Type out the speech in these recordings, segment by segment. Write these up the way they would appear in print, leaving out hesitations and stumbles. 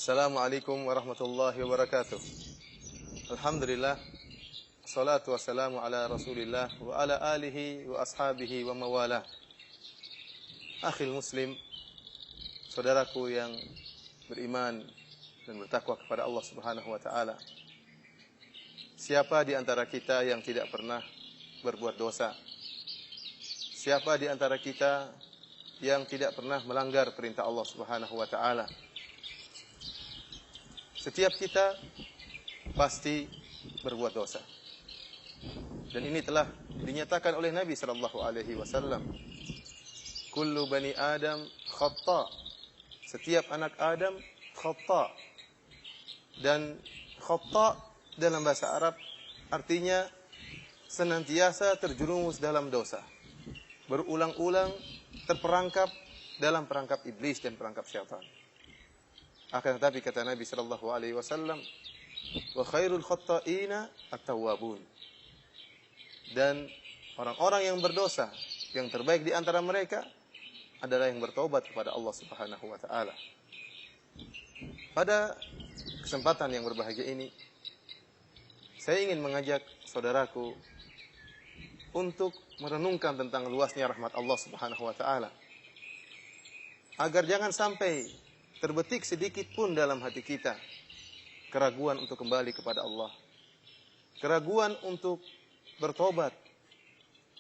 Assalamualaikum warahmatullahi wabarakatuh. Alhamdulillah, salatu wassalamu ala Rasulillah wa ala alihi wa ashabihi wa mawalah. Akhil muslim, saudaraku yang beriman dan bertakwa kepada Allah Subhanahu wa taala. Siapa di antara kita yang tidak pernah berbuat dosa? Siapa di antara kita yang tidak pernah melanggar perintah Allah Subhanahu wa taala? Setiap kita pasti berbuat dosa. Dan ini telah dinyatakan oleh Nabi sallallahu alaihi wasallam. Kullu bani Adam khata'. Setiap anak Adam khata'. Dan khata' dalam bahasa Arab artinya senantiasa terjerumus dalam dosa. Berulang-ulang terperangkap dalam perangkap iblis dan perangkap syaitan. Akan tetapi kata Nabi sallallahu alaihi wasallam, wa khairul khatta'ina at-tawwabun. Dan orang-orang yang berdosa, yang terbaik di antara mereka adalah yang bertobat kepada Allah Subhanahu wa taala. Pada kesempatan yang berbahagia ini, saya ingin mengajak saudaraku untuk merenungkan tentang luasnya rahmat Allah Subhanahu wa taala. Agar jangan sampai terbetik sedikit pun dalam hati kita keraguan untuk kembali kepada Allah. Keraguan untuk bertobat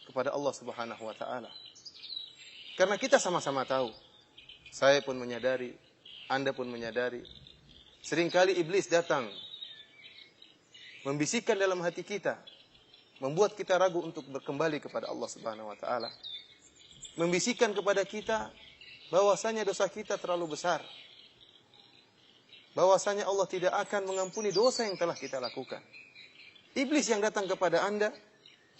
kepada Allah Subhanahu wa taala. Karena kita sama-sama tahu, saya pun menyadari, Anda pun menyadari, seringkali iblis datang membisikkan dalam hati kita, membuat kita ragu untuk berkembali kepada Allah Subhanahu wa taala. Membisikkan kepada kita bahwasanya dosa kita terlalu besar. Bahwasanya Allah tidak akan mengampuni dosa yang telah kita lakukan. Iblis yang datang kepada Anda,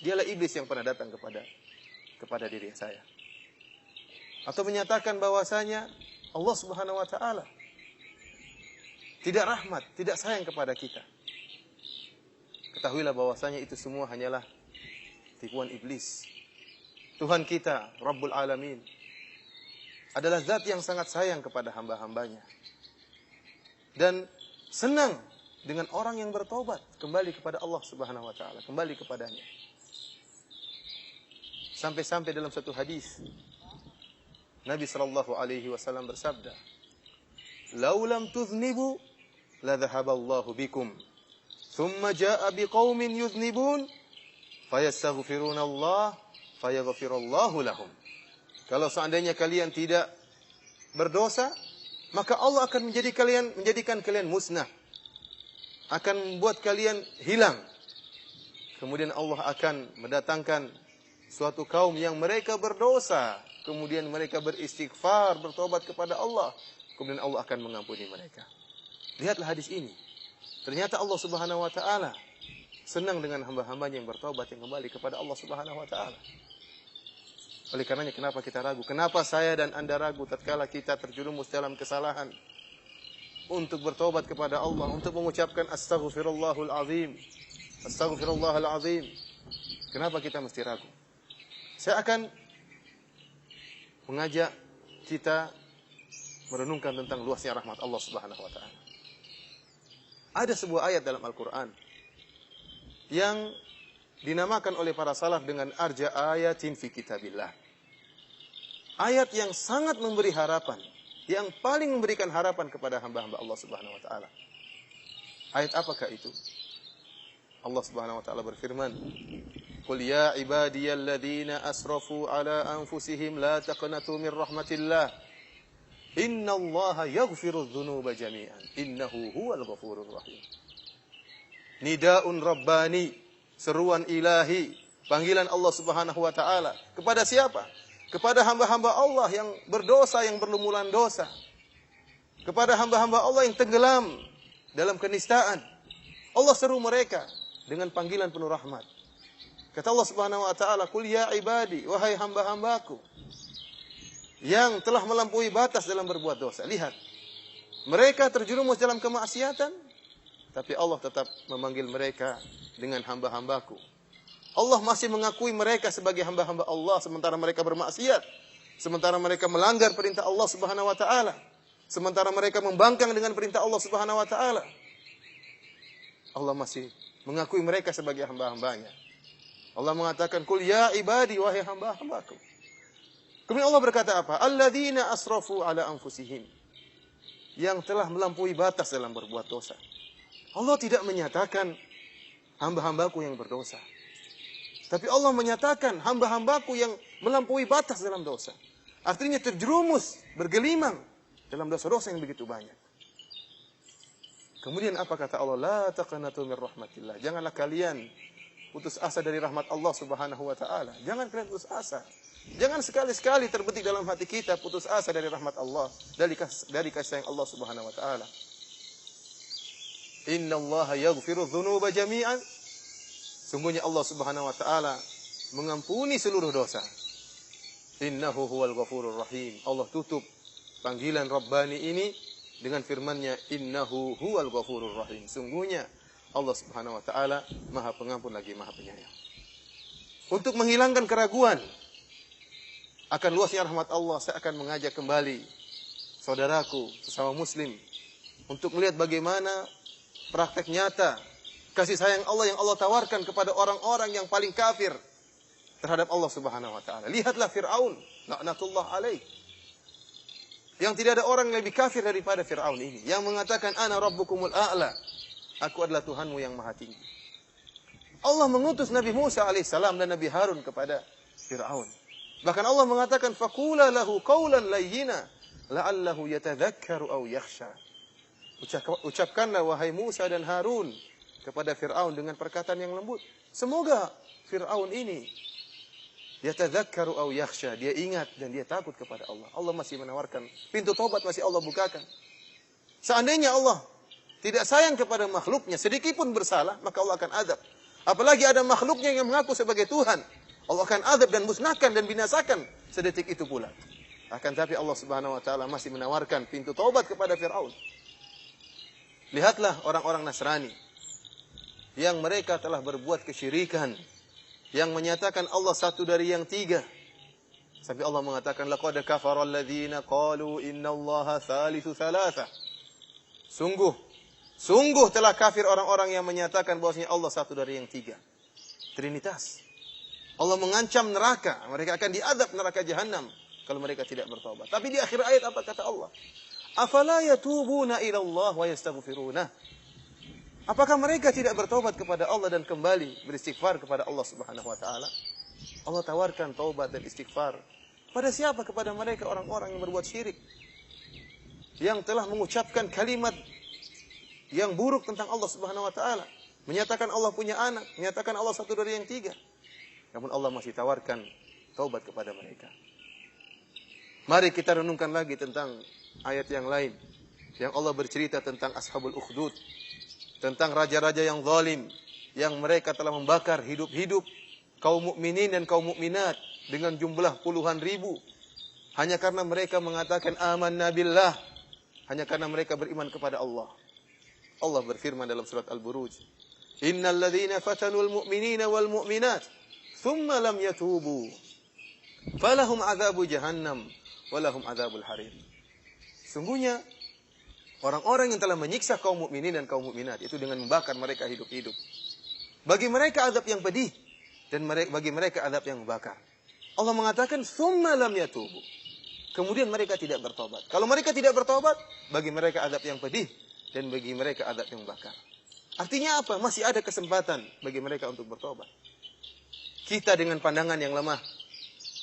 dialah iblis yang pernah datang kepada diri saya. Atau menyatakan bahwasanya Allah Subhanahu wa taala tidak rahmat, tidak sayang kepada kita. Ketahuilah bahwasanya itu semua hanyalah tipuan iblis. Tuhan kita, Rabbul Alamin, adalah zat yang sangat sayang kepada hamba-hambanya. Dan senang dengan orang yang bertobat kembali kepada Allah Subhanahu wa taala, kembali kepadanya. Sampai-sampai dalam satu hadis Nabi sallallahu alaihi wasallam bersabda, "Lau lam tuznibu la dhahaballahu bikum, thumma jaa'a biqaumin yuznibun fayastaghfiruna Allah fayaghfirullahu lahum." Kalau seandainya kalian tidak berdosa, maka Allah akan menjadikan kalian musnah. Akan membuat kalian hilang. Kemudian Allah akan mendatangkan suatu kaum yang mereka berdosa. Kemudian mereka beristighfar, bertobat kepada Allah. Kemudian Allah akan mengampuni mereka. Lihatlah hadis ini. Ternyata Allah Subhanahu wa taala senang dengan hamba-hambanya yang bertobat, yang kembali kepada Allah Subhanahu wa taala. Oleh karenanya kenapa kita ragu? Kenapa saya dan Anda ragu tatkala kita terjerumus dalam kesalahan? Untuk bertobat kepada Allah, untuk mengucapkan astaghfirullahal azim. Astaghfirullahal azim. Kenapa kita mesti ragu? Saya akan mengajak kita merenungkan tentang luasnya rahmat Allah Subhanahu wa taala. Ada sebuah ayat dalam Al-Qur'an yang dinamakan oleh para salaf dengan arja ayatin fi kitabillah. Ayat yang sangat memberi harapan, yang paling memberikan harapan kepada hamba-hamba Allah Subhanahu wa taala. Ayat apakah itu? Allah Subhanahu wa taala berfirman, "Qul ya ibadiyalladzina asrafu ala anfusihim la taqnatu min rahmatillah. Innallaha yaghfirudz dzunuba jami'an. Innahu huwal ghafurur rahim." Nidaun rabbani, seruan ilahi, panggilan Allah Subhanahu wa taala. Kepada siapa? Kepada hamba-hamba Allah yang berdosa, yang berlumuran dosa. Kepada hamba-hamba Allah yang tenggelam dalam kenistaan. Allah seru mereka dengan panggilan penuh rahmat. Kata Allah Subhanahu wa taala, "Qul ya ibadi, wahai hamba-hambaku yang telah melampaui batas dalam berbuat dosa." Lihat, mereka terjerumus dalam kemaksiatan, tapi Allah tetap memanggil mereka dengan hamba-hambaku. Allah masih mengakui mereka sebagai hamba-hamba Allah sementara mereka bermaksiat, sementara mereka melanggar perintah Allah Subhanahu wa taala. sementara mereka membangkang dengan perintah Allah Subhanahu wa taala. Allah masih mengakui mereka sebagai hamba-hambanya. Allah mengatakan, "Qul ya ibadi, wahai hamba-hambaku." Kemudian Allah berkata apa? Alladzina asrafu ala anfusihim. Yang telah melampaui batas dalam berbuat dosa. Allah tidak menyatakan hamba-hambaku yang berdosa. Tapi Allah menyatakan hamba-hambaku yang melampaui batas dalam dosa. Artinya terjerumus, bergelimang dalam dosa-dosa yang begitu banyak. Kemudian apa kata Allah? La taqnatu min rahmatillah. Janganlah kalian putus asa dari rahmat Allah Subhanahu wa taala. Jangan kalian putus asa. Jangan sekali-sekali terbetik dalam hati kita putus asa dari rahmat Allah, dari kasih sayang Allah Subhanahu wa taala. Innallaha yaghfiru dzunuba jami'an. Sungguhnya Allah Subhanahu wa taala mengampuni seluruh dosa. Innahu huwal ghafurur rahim. Allah tutup panggilan Rabbani ini dengan firman-Nya, Innahu huwal ghafurur rahim. Sungguhnya Allah Subhanahu wa taala Maha Pengampun lagi Maha Penyayang. Untuk menghilangkan keraguan akan luasnya rahmat Allah, saya akan mengajak kembali saudaraku sesama muslim untuk melihat bagaimana praktek nyata kasih sayang Allah yang Allah tawarkan kepada orang-orang yang paling kafir terhadap Allah Subhanahu wa taala. Lihatlah Firaun, laknatullah alaih. Yang tidak ada orang yang lebih kafir daripada Firaun ini, yang mengatakan ana rabbukumul a'la. Aku adalah Tuhanmu yang maha tinggi. Allah mengutus Nabi Musa alaihissalam dan Nabi Harun kepada Firaun. Bahkan Allah mengatakan faqula lahu qawlan layyina la'allahu yatadhakkaru aw yakhsha. Ucapkanlah wahai Musa dan Harun kepada Firaun dengan perkataan yang lembut. Semoga Firaun ini yatadhakkaru aw yakhsha, dia ingat dan dia takut kepada Allah. Allah masih menawarkan pintu taubat, masih Allah bukakan. Seandainya Allah tidak sayang kepada makhluknya, sedikit pun bersalah, maka Allah akan azab. Apalagi ada makhluknya yang mengaku sebagai Tuhan. Allah akan azab dan musnahkan dan binasakan sedetik itu pula. Akan tapi Allah Subhanahu wa taala masih menawarkan pintu taubat kepada Firaun. Lihatlah orang-orang Nasrani yang mereka telah berbuat kesyirikan, yang menyatakan Allah satu dari yang tiga. Sampai Allah mengatakan laqad kafara alladziina qalu innallaha tsalitsu tsalatsa. Sungguh telah kafir orang-orang yang menyatakan bahwasanya Allah satu dari yang tiga. Trinitas. Allah mengancam neraka. Mereka akan diazab neraka jahanam kalau mereka tidak bertobat. Tapi di akhir ayat apa kata Allah? Afala yatubuna ila Allah wa yastaghfiruna. Apakah mereka tidak bertobat kepada Allah dan kembali beristighfar kepada Allah Subhanahu wa taala? Allah tawarkan taubat dan istighfar. Pada siapa? Kepada mereka orang-orang yang berbuat syirik. Yang telah mengucapkan kalimat yang buruk tentang Allah Subhanahu wa taala, menyatakan Allah punya anak, menyatakan Allah satu dari yang tiga. Namun Allah masih tawarkan taubat kepada mereka. Mari kita renungkan lagi tentang ayat yang lain yang Allah bercerita tentang Ashabul Ukhdud, tentang raja-raja yang zalim yang mereka telah membakar hidup-hidup kaum mukminin dan kaum mukminat dengan jumlah puluhan ribu hanya karena mereka mengatakan amanna billah, hanya karena mereka beriman kepada Allah. Allah berfirman dalam surat Al-Buruj, Innal ladzina fatanul mu'minina wal mu'minat thumma lam yatubu falahum adzabu jahannam walahum adzabul harim. Sungguhnya orang-orang yang telah menyiksa kaum mukminin dan kaum mukminat itu dengan membakar mereka hidup-hidup. Bagi mereka azab yang pedih dan bagi mereka azab yang membakar. Allah mengatakan thumma lam yatubu. Kemudian mereka tidak bertobat. Kalau mereka tidak bertobat, bagi mereka azab yang pedih dan bagi mereka azab yang membakar. Artinya apa? Masih ada kesempatan bagi mereka untuk bertobat. Kita dengan pandangan yang lemah,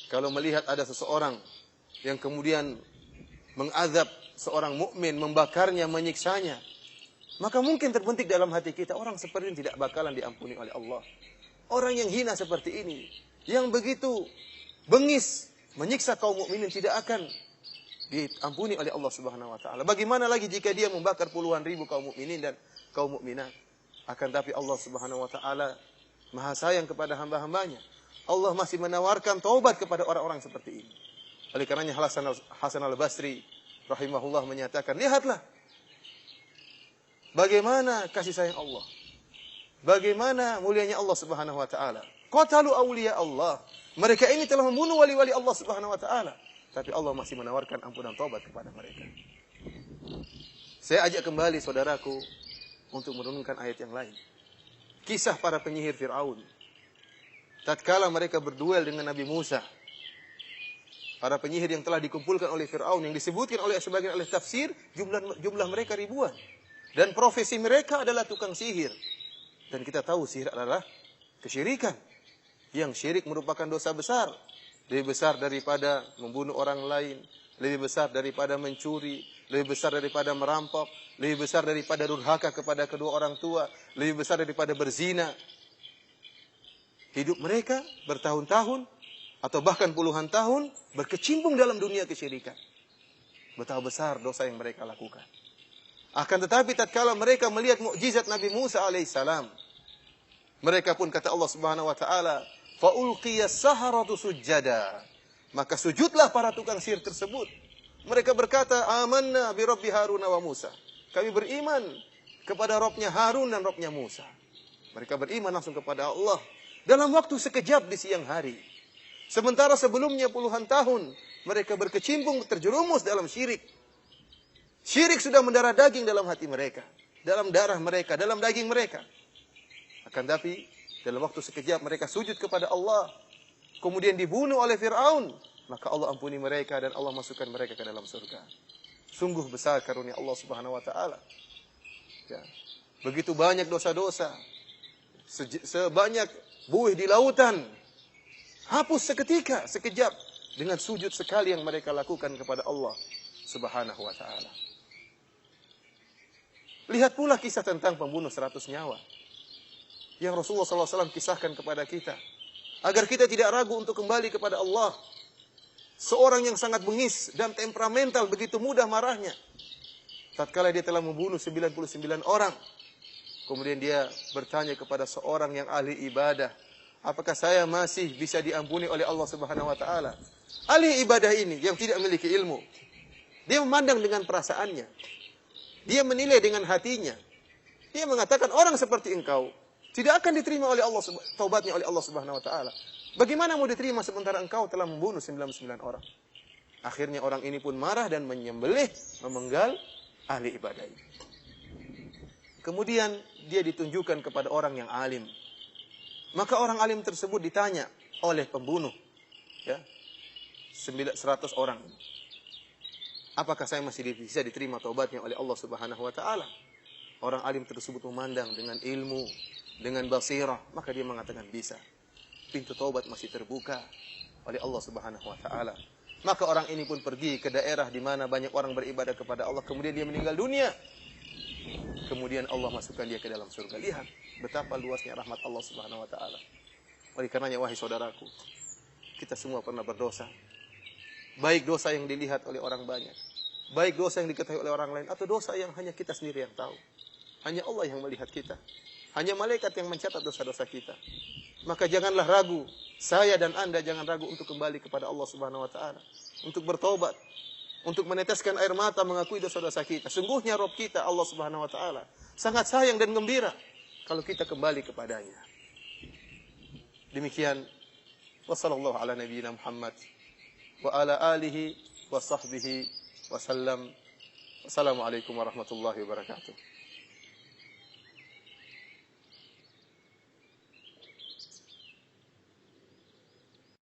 kalau melihat ada seseorang yang kemudian mengazab seorang mukmin, membakarnya, menyiksanya, maka mungkin terbentik dalam hati kita, orang seperti ini tidak bakalan diampuni oleh Allah. Orang yang hina seperti ini, yang begitu bengis menyiksa kaum mukminin, tidak akan diampuni oleh Allah Subhanahu wa taala. Bagaimana lagi jika dia membakar puluhan ribu kaum mukminin dan kaum mukminat? Akan tapi Allah Subhanahu wa taala Maha sayang kepada hamba-hambanya. Allah masih menawarkan taubat kepada orang-orang seperti ini. Oleh karenanya Hasan al-Basri rahimahullah menyatakan, lihatlah bagaimana kasih sayang Allah. Bagaimana mulianya Allah Subhanahu wa taala. Qatalu awliya Allah. Mereka ini telah membunuh wali-wali Allah Subhanahu wa taala, tapi Allah masih menawarkan ampunan taubat kepada mereka. Saya ajak kembali saudaraku untuk merenungkan ayat yang lain. Kisah para penyihir Fir'aun. Tatkala mereka berduel dengan Nabi Musa. Para penyihir yang telah dikumpulkan oleh Fir'aun, yang disebutkan oleh sebagian ahli tafsir, jumlah mereka ribuan. Dan profesi mereka adalah tukang sihir. Dan kita tahu sihir adalah kesyirikan. Yang syirik merupakan dosa besar. Lebih besar daripada membunuh orang lain. Lebih besar daripada mencuri. Lebih besar daripada merampok. Lebih besar daripada durhaka kepada kedua orang tua. Lebih besar daripada berzina. Hidup mereka bertahun-tahun atau bahkan puluhan tahun berkecimpung dalam dunia kesyirikan. Betapa besar dosa yang mereka lakukan. Akan tetapi tatkala mereka melihat mukjizat Nabi Musa alaihissalam, mereka pun kata Allah Subhanahu wa taala, fa ulqiyas saharatu sujada. Maka sujudlah para tukang sihir tersebut. Mereka berkata, amanna bi rabbi Harun wa Musa. Kami beriman kepada Rabbnya Harun dan Rabbnya Musa. Mereka beriman langsung kepada Allah dalam waktu sekejap di siang hari. Sementara sebelumnya puluhan tahun mereka berkecimpung terjerumus dalam syirik. Syirik sudah mendarah daging dalam hati mereka, dalam darah mereka, dalam daging mereka. Akan tapi dalam waktu sekejap mereka sujud kepada Allah, kemudian dibunuh oleh Fir'aun, maka Allah ampuni mereka dan Allah masukkan mereka ke dalam surga. Sungguh besar karunia Allah Subhanahu wa taala. Ya. Begitu banyak dosa-dosa, sebanyak buih di lautan, hapus seketika, sekejap dengan sujud sekali yang mereka lakukan kepada Allah Subhanahu wa taala. Lihat pula kisah tentang pembunuh 100 nyawa yang Rasulullah SAW kisahkan kepada kita agar kita tidak ragu untuk kembali kepada Allah. Seorang yang sangat bengis dan temperamental, begitu mudah marahnya. Tatkala dia telah membunuh 99 orang, kemudian dia bertanya kepada seorang yang ahli ibadah, apakah saya masih bisa diampuni oleh Allah Subhanahu wa taala? Ahli ibadah ini yang tidak memiliki ilmu, dia memandang dengan perasaannya. Dia menilai dengan hatinya. Dia mengatakan orang seperti engkau tidak akan diterima oleh Allah, taubatnya oleh Allah Subhanahu wa taala. Bagaimana mau diterima sementara engkau telah membunuh 99 orang? Akhirnya orang ini pun marah dan menyembelih, memenggal ahli ibadah ini. Kemudian dia ditunjukkan kepada orang yang alim. Maka orang alim tersebut ditanya oleh pembunuh, ya, 100 orang. Apakah saya masih bisa diterima taubatnya oleh Allah Subhanahu wa taala? Orang alim tersebut memandang dengan ilmu, dengan basirah, maka dia mengatakan bisa. Pintu taubat masih terbuka oleh Allah Subhanahu wa taala. Maka orang ini pun pergi ke daerah di mana banyak orang beribadah kepada Allah, kemudian dia meninggal dunia. Kemudian Allah masukkan dia ke dalam surga. Lihat betapa luasnya rahmat Allah Subhanahu wa taala. Oleh karenanya wahai saudaraku, kita semua pernah berdosa. Baik dosa yang dilihat oleh orang banyak, baik dosa yang diketahui oleh orang lain, atau dosa yang hanya kita sendiri yang tahu. Hanya Allah yang melihat kita. Hanya malaikat yang mencatat dosa-dosa kita. Maka janganlah ragu, saya dan Anda jangan ragu untuk kembali kepada Allah Subhanahu wa taala, untuk bertobat, untuk meneteskan air mata mengakui dosa-dosa kita. Sungguhnya Rabb kita Allah Subhanahu wa taala sangat sayang dan gembira kalau kita kembali kepadanya. Demikian, wassallallahu ala nabiyyina Muhammad wa ala alihi wa sahbihi wa sallam. Wassalamualaikum warahmatullahi wabarakatuh.